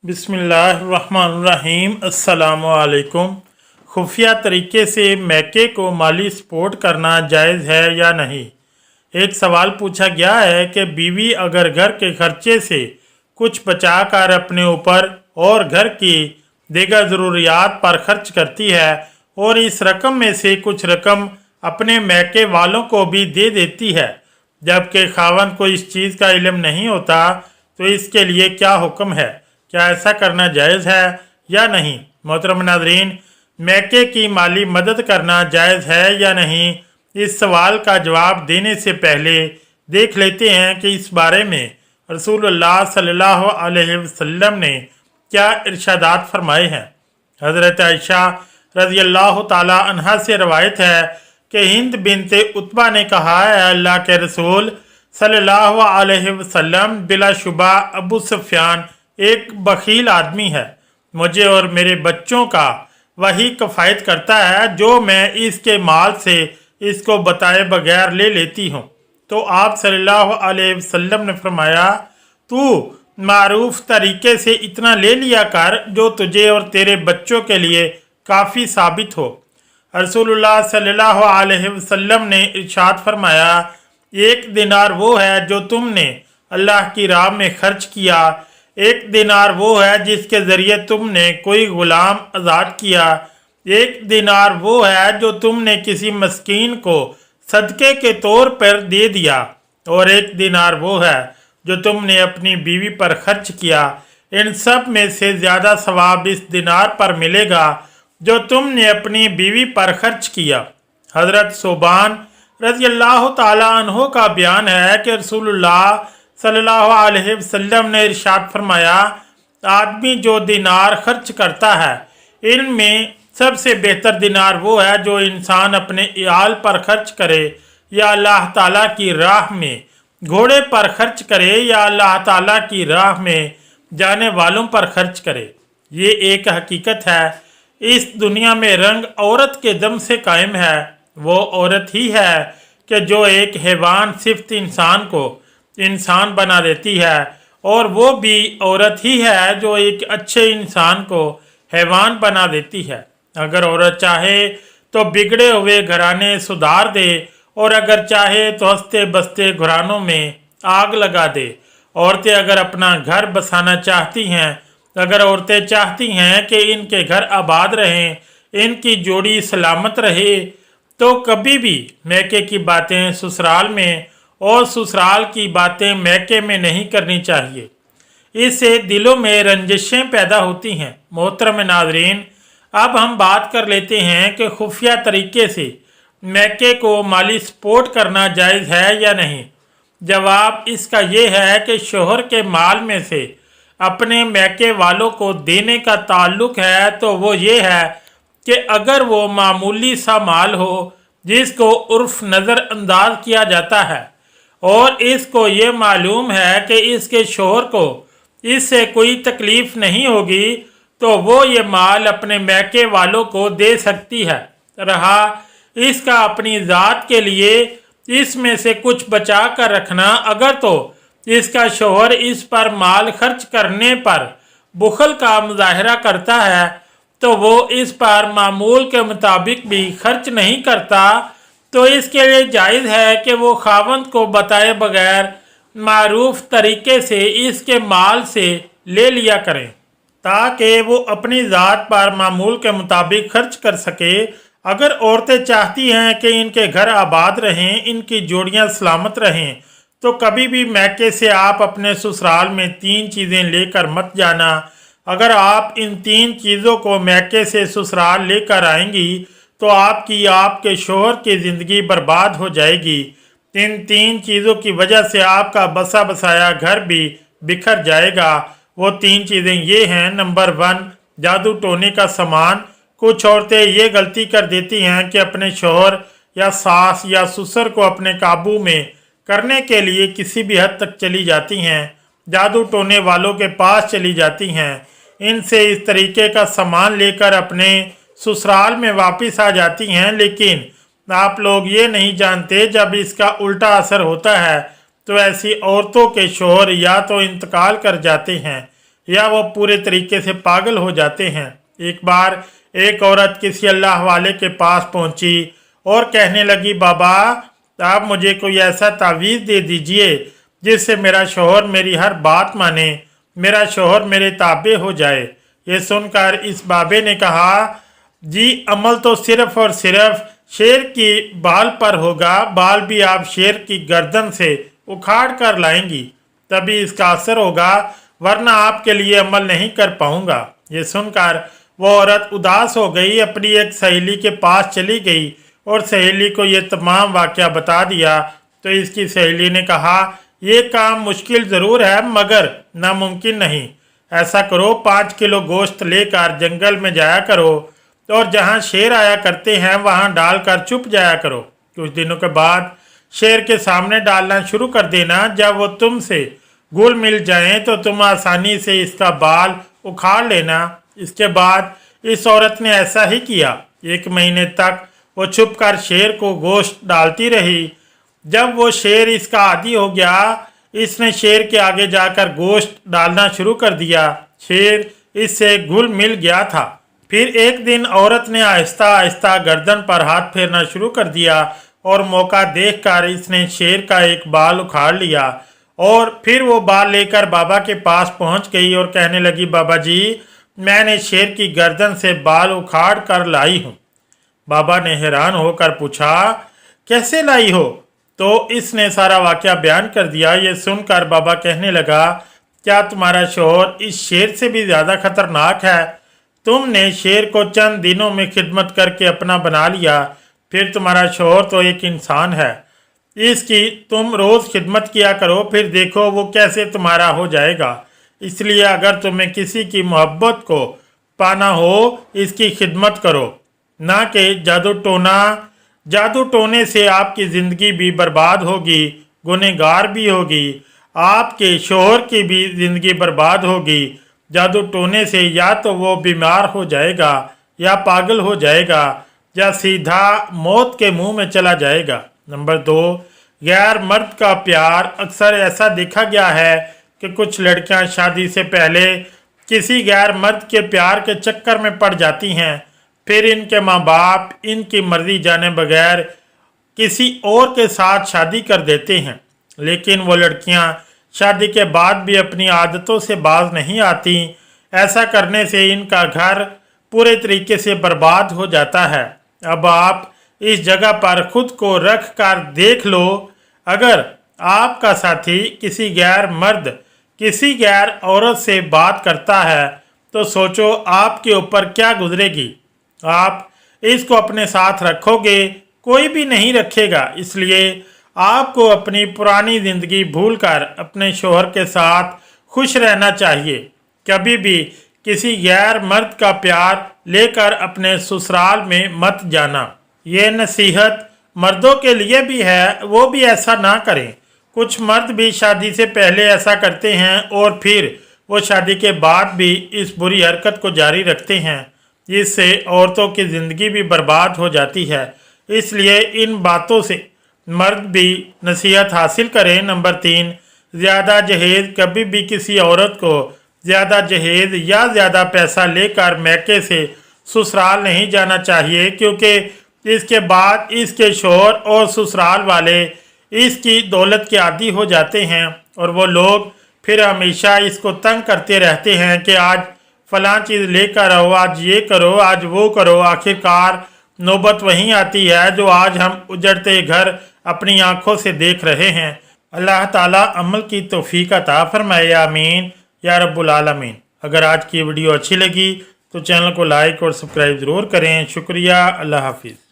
बिस्मिल्लाहिर्रहमानिर्रहीम। अस्सलामुअलैकुम। खुफिया तरीके से मैके को माली सपोर्ट करना जायज़ है या नहीं। एक सवाल पूछा गया है कि बीवी अगर घर के खर्चे से कुछ बचा कर अपने ऊपर और घर की दीगर ज़रूरियात पर खर्च करती है और इस रकम में से कुछ रकम अपने मैके वालों को भी दे देती है, जबकि खावंद को इस चीज़ का इल्म नहीं होता, तो इसके लिए क्या हुक्म है? क्या ऐसा करना जायज़ है या नहीं? मोहतरम नाज़रीन, मैके की माली मदद करना जायज़ है या नहीं, इस सवाल का जवाब देने से पहले देख लेते हैं कि इस बारे में रसूलुल्लाह सल्लल्लाहु अलैहि वसल्लम ने क्या इरशादात फरमाए हैं। हज़रत आयशा रज़ी अल्लाह ताला अन्हा से रवायत है कि हिंद बिनते उतबा ने कहा है, अल्लाह के रसूल सल्लल्लाहु अलैहि वसल्लम बिलाशुबा अबू सुफियान एक बखील आदमी है। मुझे और मेरे बच्चों का वही कफ़ायत करता है जो मैं इसके माल से इसको बताए बगैर ले लेती हूँ। तो आप सल्लल्लाहु अलैहि वसल्लम ने फरमाया, तू मारूफ तरीके से इतना ले लिया कर जो तुझे और तेरे बच्चों के लिए काफ़ी साबित हो। रसूलुल्लाह सल्लल्लाहु अलैहि वसल्लम ने इरशाद फरमाया, एक दिनार वो है जो तुमने अल्लाह की राह में खर्च किया, एक दिनार वो है जिसके ज़रिए तुमने कोई ग़ुलाम आज़ाद किया, एक दिनार वो है जो तुमने किसी मस्कीन को सदक़े के तौर पर दे दिया, और एक दिनार वो है जो तुमने अपनी बीवी पर खर्च किया। इन सब में से ज़्यादा सवाब इस दिनार पर मिलेगा जो तुमने अपनी बीवी पर खर्च किया। हज़रत सोबान रज़ी अल्लाह ताला अन्हो का बयान है कि रसूलुल्लाह सल्लल्लाहु अलैहि वसल्लम ने इरशाद फरमाया, आदमी जो दिनार खर्च करता है, इनमें सबसे बेहतर दिनार वो है जो इंसान अपने इयाल पर खर्च करे या अल्लाह ताला की राह में, घोड़े पर खर्च करे या अल्लाह ताला की राह में जाने वालों पर खर्च करे। ये एक हकीकत है, इस दुनिया में रंग औरत के दम से कायम है। वो औरत ही है कि जो एक हैवान सिफ्त इंसान को इंसान बना देती है, और वो भी औरत ही है जो एक अच्छे इंसान को हैवान बना देती है। अगर औरत चाहे तो बिगड़े हुए घराने सुधार दे, और अगर चाहे तो हंसते बसते घरानों में आग लगा दे। औरतें अगर अपना घर बसाना चाहती हैं, अगर औरतें चाहती हैं कि इनके घर आबाद रहें, इनकी जोड़ी सलामत रहे, तो कभी भी मैके की बातें ससुराल में और ससुराल की बातें मैके में नहीं करनी चाहिए। इससे दिलों में रंजिशें पैदा होती हैं। मोहतरम नाज़रीन, अब हम बात कर लेते हैं कि खुफिया तरीके से मैके को माली सपोर्ट करना जायज़ है या नहीं। जवाब इसका ये है कि शोहर के माल में से अपने मैके वालों को देने का ताल्लुक है तो वो ये है कि अगर वो मामूली सा माल हो जिसको उर्फ नज़रअंदाज किया जाता है और इसको ये मालूम है कि इसके शोहर को इससे कोई तकलीफ़ नहीं होगी, तो वो ये माल अपने मैके वालों को दे सकती है। रहा इसका अपनी ज़ात के लिए इसमें से कुछ बचा कर रखना, अगर तो इसका शोहर इस पर माल खर्च करने पर बुखल का मुजाहरा करता है तो वो इस पर मामूल के मुताबिक भी खर्च नहीं करता, तो इसके लिए जायज़ है कि वो खावंद को बताए बगैर मारूफ तरीके से इसके माल से ले लिया करें, ताकि वो अपनी ज़ात पर मामूल के मुताबिक खर्च कर सके। अगर औरतें चाहती हैं कि इनके घर आबाद रहें, इनकी जोड़ियां सलामत रहें, तो कभी भी मैके से आप अपने ससुराल में 3 चीज़ें लेकर मत जाना। अगर आप इन 3 चीज़ों को मैके से ससुराल लेकर आएंगी तो आपकी आपके शोहर की ज़िंदगी बर्बाद हो जाएगी। इन 3 चीज़ों की वजह से आपका बसा बसाया घर भी बिखर जाएगा। वो 3 चीज़ें ये हैं। नंबर 1, जादू टोने का सामान। कुछ औरतें ये गलती कर देती हैं कि अपने शोहर या सास या ससुर को अपने काबू में करने के लिए किसी भी हद तक चली जाती हैं, जादू टोने वालों के पास चली जाती हैं, इनसे इस तरीके का सामान लेकर अपने ससुराल में वापस आ जाती हैं। लेकिन आप लोग ये नहीं जानते, जब इसका उल्टा असर होता है तो ऐसी औरतों के शोहर या तो इंतकाल कर जाते हैं या वो पूरे तरीके से पागल हो जाते हैं। एक बार एक औरत किसी अल्लाह वाले के पास पहुंची और कहने लगी, बाबा आप मुझे कोई ऐसा तावीज़ दे दीजिए जिससे मेरा शौहर मेरी हर बात माने, मेरा शौहर मेरे ताबे हो जाए। ये सुनकर इस बाबे ने कहा, जी अमल तो सिर्फ और सिर्फ शेर की बाल पर होगा, बाल भी आप शेर की गर्दन से उखाड़ कर लाएंगी तभी इसका असर होगा, वरना आपके लिए अमल नहीं कर पाऊंगा। ये सुनकर वो औरत उदास हो गई, अपनी एक सहेली के पास चली गई और सहेली को ये तमाम वाक़या बता दिया। तो इसकी सहेली ने कहा, ये काम मुश्किल ज़रूर है मगर नामुमकिन नहीं। ऐसा करो 5 किलो गोश्त लेकर जंगल में जाया करो और जहाँ शेर आया करते हैं वहाँ डालकर छुप जाया करो। कुछ दिनों के बाद शेर के सामने डालना शुरू कर देना। जब वो तुमसे घुल मिल जाएं तो तुम आसानी से इसका बाल उखाड़ लेना। इसके बाद इस औरत ने ऐसा ही किया। 1 महीने तक वो छुपकर शेर को गोश्त डालती रही। जब वो शेर इसका आदी हो गया, इसने शेर के आगे जाकर गोश्त डालना शुरू कर दिया। शेर इससे घुल मिल गया था। फिर एक दिन औरत ने आहिस्ता आहिस्ता गर्दन पर हाथ फेरना शुरू कर दिया और मौका देखकर इसने शेर का एक बाल उखाड़ लिया और फिर वो बाल लेकर बाबा के पास पहुंच गई और कहने लगी, बाबा जी मैंने शेर की गर्दन से बाल उखाड़ कर लाई हूँ। बाबा ने हैरान होकर पूछा, कैसे लाई हो? तो इसने सारा वाक़या बयान कर दिया। ये सुनकर बाबा कहने लगा, क्या तुम्हारा शौहर इस शेर से भी ज़्यादा खतरनाक है? तुमने शेर को चंद दिनों में खिदमत करके अपना बना लिया, फिर तुम्हारा शौहर तो एक इंसान है, इसकी तुम रोज़ खिदमत किया करो, फिर देखो वो कैसे तुम्हारा हो जाएगा। इसलिए अगर तुम्हें किसी की मोहब्बत को पाना हो, इसकी खिदमत करो, ना कि जादू टोना। जादू टोने से आपकी ज़िंदगी भी बर्बाद होगी, गुनहगार भी होगी, आपके शौहर की भी ज़िंदगी बर्बाद होगी। जादू टोने से या तो वो बीमार हो जाएगा या पागल हो जाएगा या सीधा मौत के मुंह में चला जाएगा। नंबर 2, गैर मर्द का प्यार। अक्सर ऐसा देखा गया है कि कुछ लड़कियां शादी से पहले किसी गैर मर्द के प्यार के चक्कर में पड़ जाती हैं, फिर इनके माँ बाप इनकी मर्जी जाने बगैर किसी और के साथ शादी कर देते हैं। लेकिन वो लड़कियां शादी के बाद भी अपनी आदतों से बाज नहीं आती। ऐसा करने से इनका घर पूरे तरीके से बर्बाद हो जाता है। अब आप इस जगह पर खुद को रख कर देख लो, अगर आपका साथी किसी गैर मर्द, किसी गैर औरत से बात करता है तो सोचो आपके ऊपर क्या गुजरेगी। आप इसको अपने साथ रखोगे, कोई भी नहीं रखेगा। इसलिए आपको अपनी पुरानी ज़िंदगी भूलकर अपने शौहर के साथ खुश रहना चाहिए। कभी भी किसी गैर मर्द का प्यार लेकर अपने ससुराल में मत जाना। ये नसीहत मर्दों के लिए भी है, वो भी ऐसा ना करें। कुछ मर्द भी शादी से पहले ऐसा करते हैं और फिर वो शादी के बाद भी इस बुरी हरकत को जारी रखते हैं। इससे औरतों की ज़िंदगी भी बर्बाद हो जाती है। इसलिए इन बातों से मर्द भी नसीहत हासिल करें। नंबर 3, ज़्यादा जहेज़। कभी भी किसी औरत को ज़्यादा जहेज़ या ज़्यादा पैसा लेकर मैके से ससुराल नहीं जाना चाहिए, क्योंकि इसके बाद इसके शौहर और ससुराल वाले इसकी दौलत के आदी हो जाते हैं और वो लोग फिर हमेशा इसको तंग करते रहते हैं कि आज फ़लाँ चीज़ लेकर आओ, आज ये करो, आज वो करो। आखिरकार नौबत वहीं आती है जो आज हम उजड़ते घर अपनी आंखों से देख रहे हैं। अल्लाह ताला अमल की तौफीक अता फरमाए, आमीन या रब्बुल आलमीन। अगर आज की वीडियो अच्छी लगी तो चैनल को लाइक और सब्सक्राइब ज़रूर करें। शुक्रिया। अल्लाह हाफिज़।